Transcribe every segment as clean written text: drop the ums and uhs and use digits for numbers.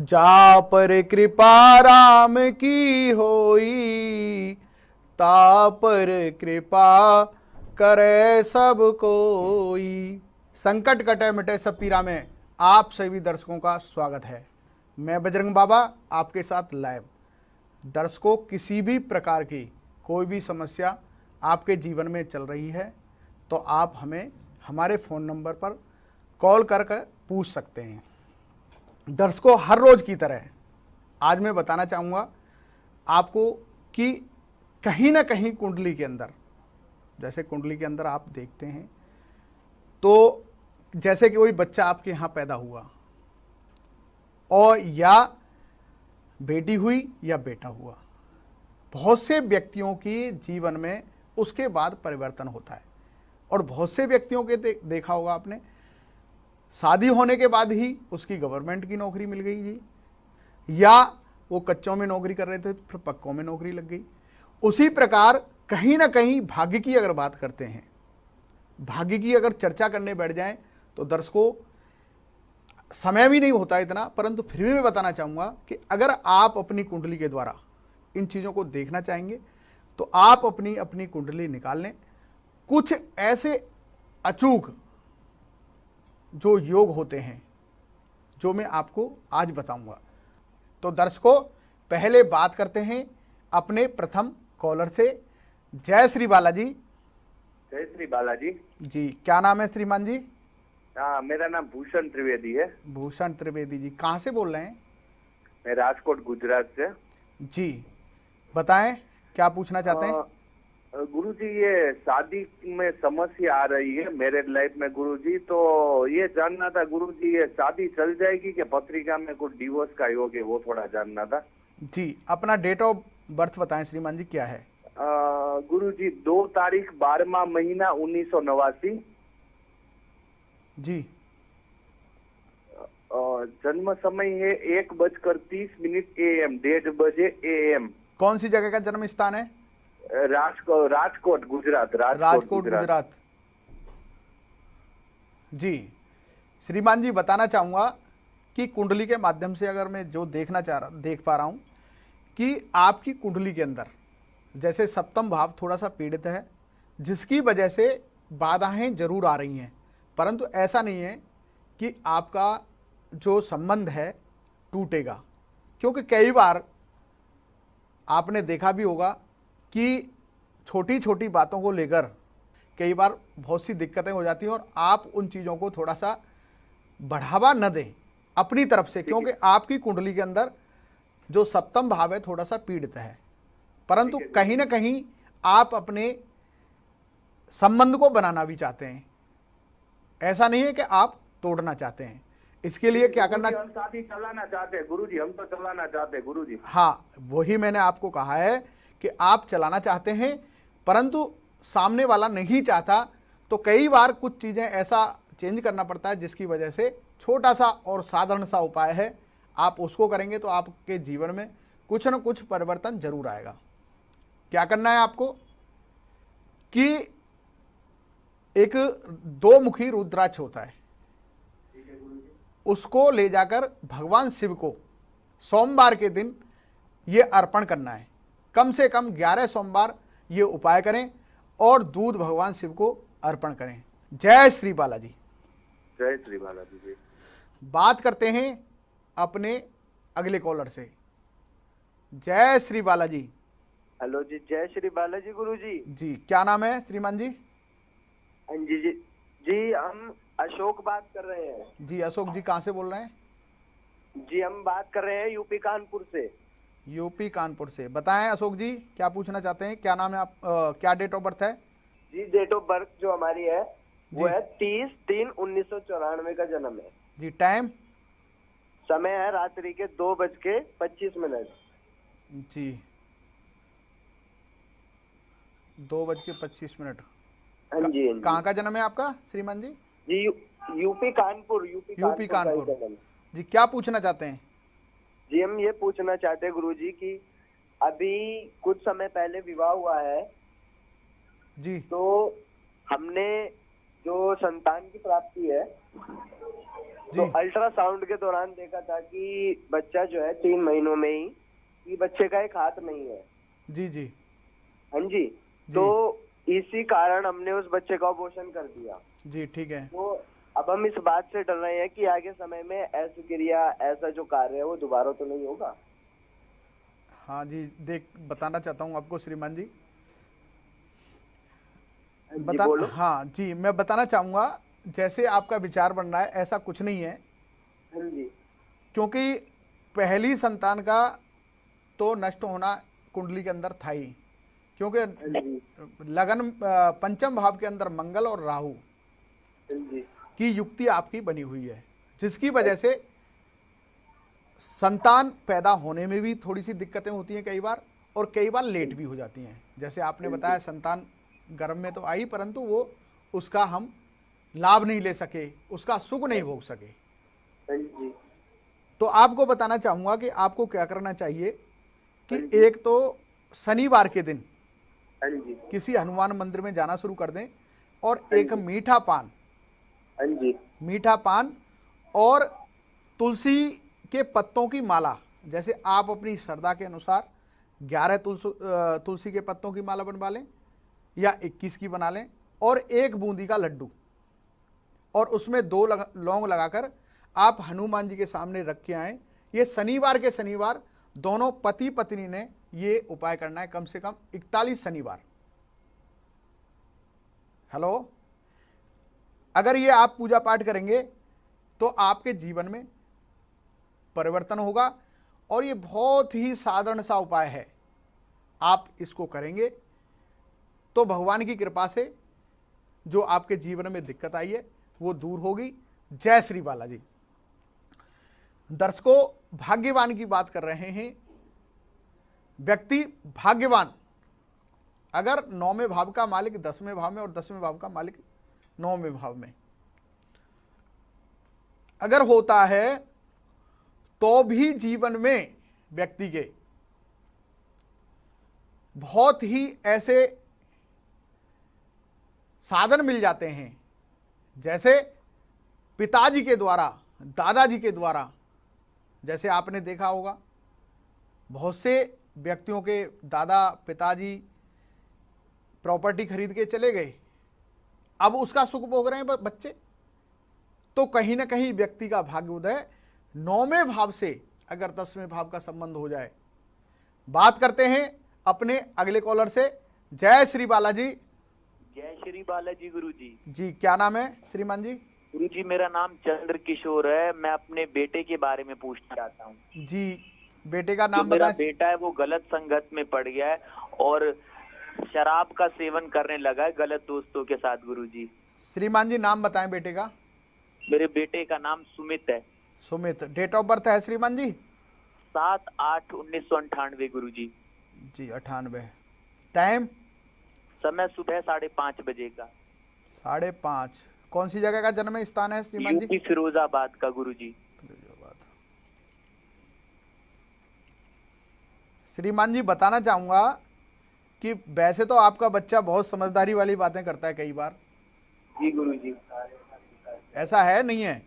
जा पर कृपा राम की होई, ता पर कृपा करे सब कोई। संकट कटे मिटे सब पीरा में आप सभी दर्शकों का स्वागत है। मैं बजरंग बाबा आपके साथ लाइव। दर्शकों, किसी भी प्रकार की कोई भी समस्या आपके जीवन में चल रही है तो आप हमें हमारे फ़ोन नंबर पर कॉल करके पूछ सकते हैं। दर्शकों, हर रोज की तरह आज मैं बताना चाहूँगा आपको कि कहीं ना कहीं कुंडली के अंदर, जैसे कुंडली के अंदर आप देखते हैं तो जैसे कि कोई बच्चा आपके यहाँ पैदा हुआ और या बेटी हुई या बेटा हुआ, बहुत से व्यक्तियों के जीवन में उसके बाद परिवर्तन होता है। और बहुत से व्यक्तियों के देखा होगा आपने, शादी होने के बाद ही उसकी गवर्नमेंट की नौकरी मिल गई जी, या वो कच्चों में नौकरी कर रहे थे तो फिर पक्कों में नौकरी लग गई। उसी प्रकार कहीं ना कहीं भाग्य की अगर बात करते हैं, भाग्य की अगर चर्चा करने बैठ जाएं तो दर्शकों समय भी नहीं होता इतना, परंतु फिर भी मैं बताना चाहूँगा कि अगर आप अपनी कुंडली के द्वारा इन चीज़ों को देखना चाहेंगे तो आप अपनी अपनी कुंडली निकाल लें। कुछ ऐसे अचूक जो योग होते हैं जो मैं आपको आज बताऊंगा। तो दर्शकों, पहले बात करते हैं अपने प्रथम कॉलर से। जय श्री बालाजी। जय श्री बालाजी जी, क्या नाम है श्रीमान जी? हाँ, मेरा नाम भूषण त्रिवेदी है। भूषण त्रिवेदी जी, कहाँ से बोल रहे हैं? मैं राजकोट गुजरात से। जी, बताएं क्या पूछना चाहते हैं? गुरुजी, ये शादी में समस्या आ रही है मैरिड लाइफ में गुरुजी, तो ये जानना था गुरुजी, ये शादी चल जाएगी कि पत्रिका में कुछ डिवोर्स का योग है, वो थोड़ा जानना था। जी, अपना डेट ऑफ बर्थ बताएं श्रीमान जी, क्या है? गुरुजी 2 तारीख 12वां महीना 1989। जी, जन्म समय है 1:30 AM, 1:30 बजे AM। कौन सी जगह का जन्म स्थान है? राजकोट गुजरात। राजकोट गुजरात। जी, श्रीमान जी बताना चाहूँगा कि कुंडली के माध्यम से अगर मैं जो देख पा रहा हूँ कि आपकी कुंडली के अंदर जैसे सप्तम भाव थोड़ा सा पीड़ित है, जिसकी वजह से बाधाएं जरूर आ रही हैं, परंतु ऐसा नहीं है कि आपका जो संबंध है टूटेगा। क्योंकि कई बार आपने देखा भी होगा कि छोटी छोटी बातों को लेकर कई बार बहुत सी दिक्कतें हो जाती हैं और आप उन चीज़ों को थोड़ा सा बढ़ावा न दें अपनी तरफ से, क्योंकि आपकी कुंडली के अंदर जो सप्तम भाव है थोड़ा सा पीड़ित है। परंतु कहीं ना कहीं आप अपने संबंध को बनाना भी चाहते हैं, ऐसा नहीं है कि आप तोड़ना चाहते हैं। इसके लिए क्या करना? हम शादी चलाना चाहते हैं गुरुजी, हम तो चलाना चाहते हैं गुरुजी। हाँ, वही मैंने आपको कहा है कि आप चलाना चाहते हैं, परंतु सामने वाला नहीं चाहता, तो कई बार कुछ चीज़ें ऐसा चेंज करना पड़ता है जिसकी वजह से छोटा सा और साधारण सा उपाय है, आप उसको करेंगे तो आपके जीवन में कुछ न कुछ परिवर्तन जरूर आएगा। क्या करना है आपको कि एक 2 मुखी रुद्राक्ष होता है, उसको ले जाकर भगवान शिव को सोमवार के दिन ये अर्पण करना है। कम से कम 11 सोमवार ये उपाय करें और दूध भगवान शिव को अर्पण करें। जय श्री बालाजी। जय श्री बालाजी जी। बात करते हैं अपने अगले कॉलर से। जय श्री बालाजी। हेलो जी, जय श्री बालाजी गुरुजी। जी, क्या नाम है श्रीमान जी? जी जी जी, हम अशोक बात कर रहे हैं। जी, अशोक जी, कहाँ से बोल रहे हैं? जी, हम बात कर रहे हैं यूपी कानपुर से। यूपी कानपुर से। बताएं अशोक जी, क्या पूछना चाहते हैं? क्या नाम है आप, क्या डेट ऑफ बर्थ है? जी, डेट ऑफ बर्थ जो हमारी है वो है 30/3/1994 का जन्म है। जी, टाइम? समय है रात्रि के 2:25। जी, 2:25। हाँ जी, हाँ जी। कहाँ का जन्म है आपका श्रीमान जी? जी, यूपी कानपुर। यूपी का ही कानपुर। जन्म। जी, क्या पूछना चाहते हैं? जी, हम ये पूछना चाहते हैं गुरुजी कि अभी कुछ समय पहले विवाह हुआ है जी, तो हमने जो संतान की प्राप्ति है तो जी अल्ट्रासाउंड के दौरान देखा था कि बच्चा जो है 3 महीनों में ही, कि बच्चे का एक हाथ नहीं है। जी जी हाँ जी। जी तो इसी कारण हमने उस बच्चे का अबॉर्शन कर दिया। जी, ठीक है। तो अब हम इस बात से डर रहे हैं कि आगे समय में ऐसी क्रिया, ऐसा जो कार्य है वो दोबारा तो नहीं होगा। हाँ जी, बताना चाहता हूँ आपको श्रीमान जी। जी बोलो। हाँ जी, मैं बताना चाहूँगा, जैसे आपका विचार बन रहा है ऐसा कुछ नहीं है, हाँ जी। क्योंकि पहली संतान का तो नष्ट होना कुंडली के अंदर था ही, क्योंकि हाँ जी। लगन पंचम भाव के अंदर मंगल और राहु हाँ जी। की युक्ति आपकी बनी हुई है, जिसकी वजह से संतान पैदा होने में भी थोड़ी सी दिक्कतें होती हैं कई बार, और कई बार लेट भी हो जाती हैं। जैसे आपने बताया संतान गर्भ में तो आई, परंतु वो उसका हम लाभ नहीं ले सके, उसका सुख नहीं भोग सके। हाँ जी। तो आपको बताना चाहूँगा कि आपको क्या करना चाहिए कि हाँ जी। एक तो शनिवार के दिन हाँ जी। किसी हनुमान मंदिर में जाना शुरू कर दें, और हाँ एक जी। मीठा पान और तुलसी के पत्तों की माला, जैसे आप अपनी श्रद्धा के अनुसार 11 तुलसी के पत्तों की माला बनवा लें या 21 की बना लें, और एक बूंदी का लड्डू, और उसमें 2 लौंग लगाकर आप हनुमान जी के सामने रख के आएँ। ये शनिवार के शनिवार दोनों पति पत्नी ने ये उपाय करना है, कम से कम 41 शनिवार। हेलो, अगर ये आप पूजा पाठ करेंगे तो आपके जीवन में परिवर्तन होगा, और ये बहुत ही साधारण सा उपाय है। आप इसको करेंगे तो भगवान की कृपा से जो आपके जीवन में दिक्कत आई है वो दूर होगी। जय श्री बालाजी। दर्शकों, भाग्यवान की बात कर रहे हैं। व्यक्ति भाग्यवान अगर 9वें भाव का मालिक 10वें भाव में और 10वें भाव का मालिक 9वें भाव में अगर होता है, तो भी जीवन में व्यक्ति के बहुत ही ऐसे साधन मिल जाते हैं, जैसे पिताजी के द्वारा, दादाजी के द्वारा। जैसे आपने देखा होगा, बहुत से व्यक्तियों के दादा पिताजी प्रॉपर्टी खरीद के चले गए, अब उसका सुख भोग रहे हैं बच्चे। तो कहीं ना कहीं व्यक्ति का भाग्य उदय 9वें भाव से अगर 10वें भाव का संबंध हो जाए। बात करते हैं अपने अगले कॉलर से। जय श्री बालाजी। जय श्री बालाजी गुरुजी। जी, क्या नाम है श्रीमान जी? गुरुजी, मेरा नाम चंद्र किशोर है। मैं अपने बेटे के बारे में पूछना चाहता हूँ। जी, बेटे का जो नाम मेरा बताएं। बेटा है वो गलत संगत में पड़ गया है और शराब का सेवन करने लगा है गलत दोस्तों के साथ। गुरुजी, श्रीमान जी नाम बताएं बेटे का। मेरे बेटे का नाम सुमित है। सुमित। डेट ऑफ बर्थ है श्रीमान जी? 7/8/1998 गुरुजी। जी, 98। टाइम? समय सुबह 5:30 बजे का। 5:30। कौन सी जगह का जन्म स्थान है श्रीमान जी? यूपी फिरोजाबाद का गुरुजी। फिरोजाबाद। श्रीमान जी बताना चाहूंगा कि वैसे तो आपका बच्चा बहुत समझदारी वाली बातें करता है कई बार, जी गुरुजी। ऐसा है नहीं है?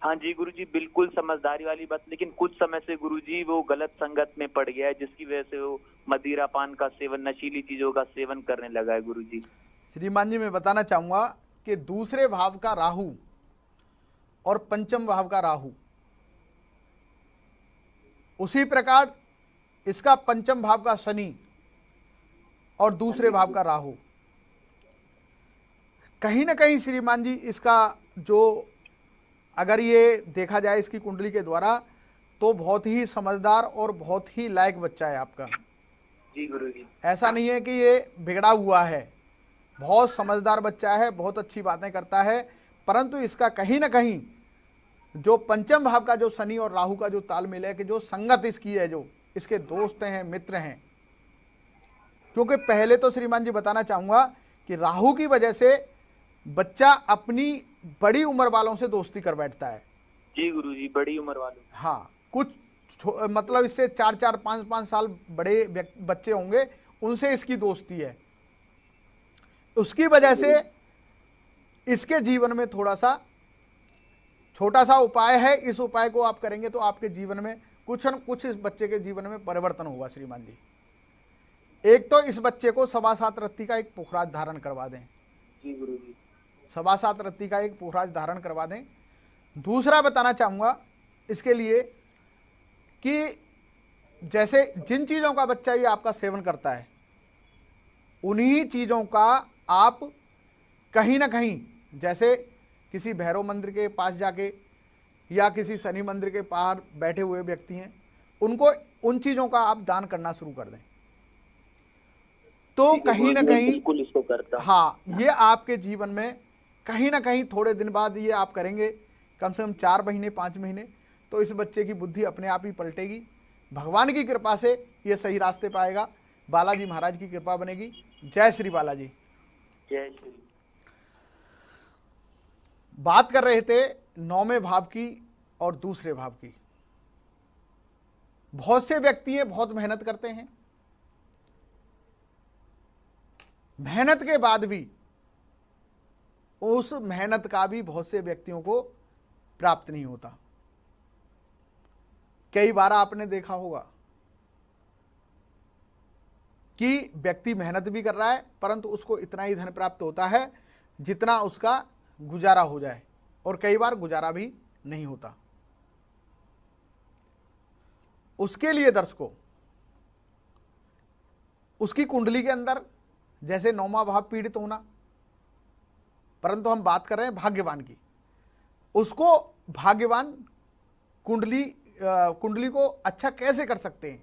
हाँ जी गुरुजी, बिल्कुल समझदारी वाली बात। लेकिन कुछ समय से गुरुजी वो गलत संगत में पड़ गया है, जिसकी वजह से वो मदिरा पान का सेवन, नशीली चीजों का सेवन करने लगा है गुरुजी। श्रीमान जी मैं बताना चाहूंगा कि दूसरे भाव का राहु और पंचम भाव का राहु, उसी प्रकार इसका पंचम भाव का शनि और दूसरे भाव का राहु, कहीं ना कहीं श्रीमान जी इसका जो, अगर ये देखा जाए इसकी कुंडली के द्वारा, तो बहुत ही समझदार और बहुत ही लायक बच्चा है आपका। जी गुरुजी। ऐसा नहीं है कि ये बिगड़ा हुआ है, बहुत समझदार बच्चा है, बहुत अच्छी बातें करता है, परंतु इसका कहीं ना कहीं जो पंचम भाव का जो शनि और राहु का जो तालमेल है, कि जो संगत इसकी है, जो इसके दोस्त हैं, मित्र हैं। क्योंकि पहले तो श्रीमान जी बताना चाहूंगा कि राहु की वजह से बच्चा अपनी बड़ी उम्र वालों से दोस्ती कर बैठता है। जी गुरुजी, बड़ी उम्र वालों। हाँ, कुछ मतलब इससे 4-4, 5-5 साल बड़े बच्चे होंगे, उनसे इसकी दोस्ती है। उसकी वजह से इसके जीवन में थोड़ा सा छोटा सा उपाय है, इस उपाय को आप करेंगे तो आपके जीवन में कुछ न कुछ इस बच्चे के जीवन में परिवर्तन होगा श्रीमान जी। एक तो इस बच्चे को 7.25 रत्ती का एक पुखराज धारण करवा दें। जी गुरुजी। 7.25 रत्ती का एक पुखराज धारण करवा दें। दूसरा बताना चाहूँगा इसके लिए कि जैसे जिन चीज़ों का बच्चा ये आपका सेवन करता है, उन्हीं चीज़ों का आप कहीं ना कहीं, जैसे किसी भैरव मंदिर के पास जाके या किसी शनि मंदिर के पास बैठे हुए व्यक्ति हैं, उनको उन चीज़ों का आप दान करना शुरू कर दें, तो कहीं ना कहीं बिल्कुल इसको करता। हाँ, ये आपके जीवन में कहीं ना कहीं थोड़े दिन बाद ये आप करेंगे, कम से कम 4 महीने 5 महीने, तो इस बच्चे की बुद्धि अपने आप ही पलटेगी। भगवान की कृपा से ये सही रास्ते पाएगा, बालाजी महाराज की कृपा बनेगी। जय श्री बालाजी। जय श्री। बात कर रहे थे 9वें भाव की और दूसरे भाव की। बहुत से व्यक्ति हैं, बहुत मेहनत करते हैं, मेहनत के बाद भी उस मेहनत का भी बहुत से व्यक्तियों को प्राप्त नहीं होता। कई बार आपने देखा होगा कि व्यक्ति मेहनत भी कर रहा है, परंतु उसको इतना ही धन प्राप्त होता है जितना उसका गुजारा हो जाए, और कई बार गुजारा भी नहीं होता। उसके लिए दर्शकों, उसकी कुंडली के अंदर जैसे 9वां भाव पीड़ित होना, परंतु हम बात कर रहे हैं भाग्यवान की, उसको भाग्यवान कुंडली को अच्छा कैसे कर सकते हैं,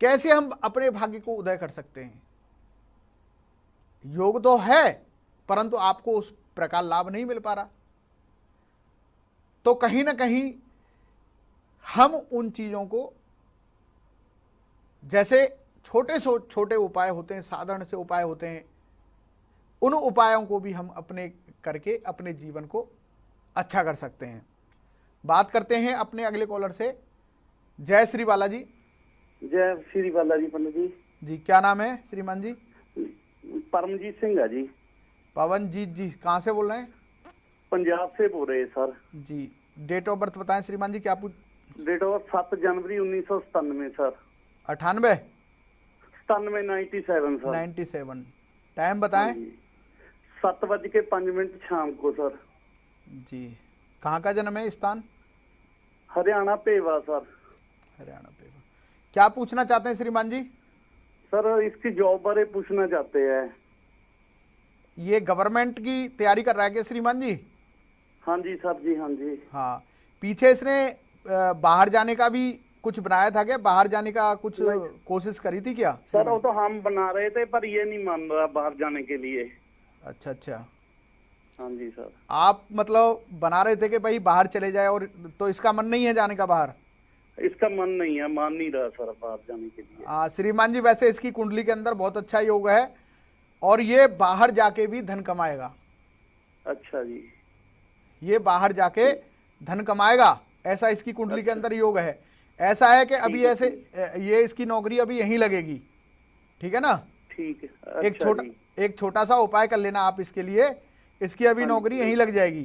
कैसे हम अपने भाग्य को उदय कर सकते हैं। योग तो है, परंतु आपको उस प्रकार लाभ नहीं मिल पा रहा, तो कहीं ना कहीं हम उन चीजों को, जैसे छोटे से छोटे उपाय होते हैं, साधारण से उपाय होते हैं, उन उपायों को भी हम अपने करके अपने जीवन को अच्छा कर सकते हैं। बात करते हैं अपने अगले कॉलर से। जय श्री बालाजी। जय श्री बालाजी पंडित जी। जी, क्या नाम है श्रीमान जी? परमजीत सिंह है जी। पवनजीत जी, कहाँ से बोल रहे हैं? पंजाब से बोल रहे हैं sir ji. Date of birth बताएं श्रीमान जी, क्या पूछ? डेट ऑफ 7 जनवरी 1997 सर। 98 97 सर। 97। टाइम बताएं। 7:05 शाम को सर। जी। कहाँ का जन्म है, स्थान? हरियाणा पेवा सर। हरियाणा पेवा। क्या पूछना चाहते हैं श्रीमान जी? सर इसकी जॉब बारे पूछना चाहते हैं। ये गवर्नमेंट की तैयारी कर रहा है क्या श्रीमान जी? हाँ जी सर जी। हाँ जी। हाँ। पीछे इसने बाहर जाने का भी कुछ बनाया था क्या? बाहर जाने का कुछ कोशिश करी थी क्या? सर वो तो हम बना रहे थे, पर ये नहीं मान रहा बाहर जाने के लिए। अच्छा अच्छा। हाँ जी सर। आप मतलब बना रहे थे कि भाई बाहर चले जाए, और तो इसका मन नहीं है जाने का बाहर? इसका मन नहीं है, मान नहीं रहा सर बाहर जाने के लिए। श्रीमान जी, वैसे इसकी कुंडली के अंदर बहुत अच्छा योग है, और ये बाहर जाके भी धन कमाएगा। अच्छा जी। ये बाहर जाके धन कमाएगा, ऐसा इसकी कुंडली के अंदर योग है। ऐसा है कि अभी ऐसे ये इसकी नौकरी अभी यहीं लगेगी, ठीक है ना? ठीक है। एक छोटा सा उपाय कर लेना आप इसके लिए, इसकी अभी नौकरी यहीं लग जाएगी।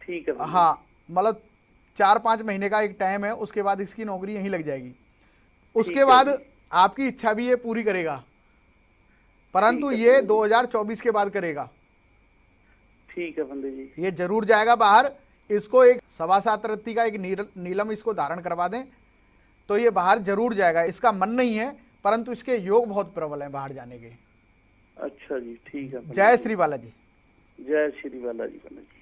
ठीक है। हाँ, मतलब 4-5 महीने का एक टाइम है, उसके बाद इसकी नौकरी यहीं लग जाएगी। उसके बाद आपकी इच्छा भी ये पूरी करेगा, परंतु ये 2024 के बाद करेगा। ठीक है पंडित जी। ये जरूर जाएगा बाहर। इसको एक 7.25 रत्ती का एक नीलम इसको धारण करवा दें, तो ये बाहर जरूर जाएगा। इसका मन नहीं है, परंतु इसके योग बहुत प्रबल हैं बाहर जाने के। अच्छा जी, ठीक है। जय श्री बालाजी। जय श्री बालाजी पंडित जी।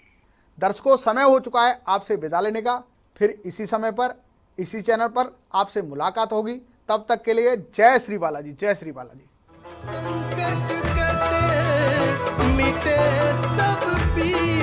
दर्शकों, समय हो चुका है आपसे विदा लेने का। फिर इसी समय पर इसी चैनल पर आपसे मुलाकात होगी। तब तक के लिए जय श्री बालाजी। जय श्री बालाजी। संकट कटे मिटे सब पीर।